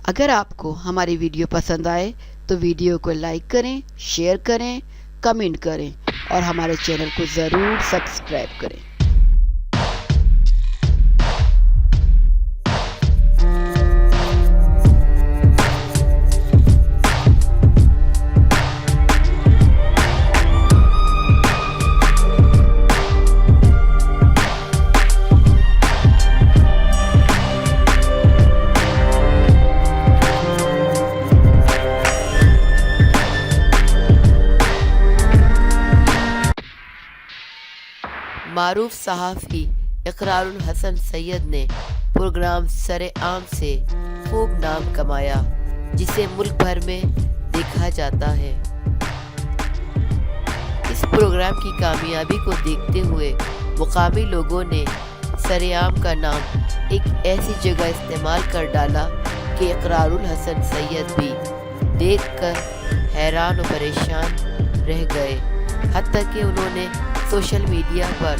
اگر آپ کو ہماری ویڈیو پسند آئے تو ویڈیو کو لائک کریں، شیئر کریں، کمنٹ کریں اور ہمارے چینل کو ضرور سبسکرائب کریں۔ معروف صحافی اقرار الحسن سید نے پروگرام سرعام سے خوب نام کمایا، جسے ملک بھر میں دیکھا جاتا ہے۔ اس پروگرام کی کامیابی کو دیکھتے ہوئے مقامی لوگوں نے سرعام کا نام ایک ایسی جگہ استعمال کر ڈالا کہ اقرار الحسن سید بھی دیکھ کر حیران و پریشان رہ گئے، حتیٰ کہ انہوں نے سوشل میڈیا پر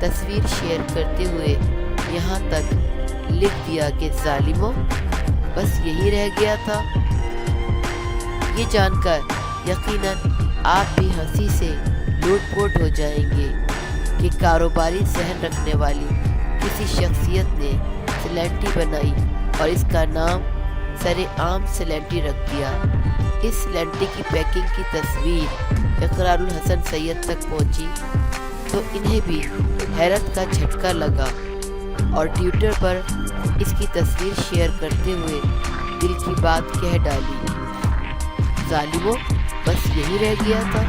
تصویر شیئر کرتے ہوئے یہاں تک لکھ دیا کہ ظالموں، بس یہی رہ گیا تھا۔ یہ جان کر یقیناً آپ بھی ہنسی سے لوٹ پوٹ ہو جائیں گے کہ کاروباری ذہن رکھنے والی کسی شخصیت نے سلینٹی بنائی اور اس کا نام سرعام سلینٹی رکھ دیا۔ اس سلینٹی کی پیکنگ کی تصویر اقرار الحسن سید تک پہنچی تو انہیں بھی حیرت کا جھٹکا لگا اور ٹویٹر پر اس کی تصویر شیئر کرتے ہوئے دل کی بات کہہ ڈالی، ظالموں، بس یہی رہ گیا تھا۔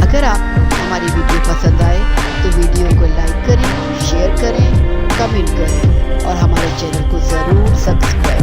اگر آپ کو ہماری ویڈیو پسند آئے تو ویڈیو کو لائک کریں، شیئر کریں، کمنٹ کریں اور ہمارے چینل کو ضرور سبسکرائب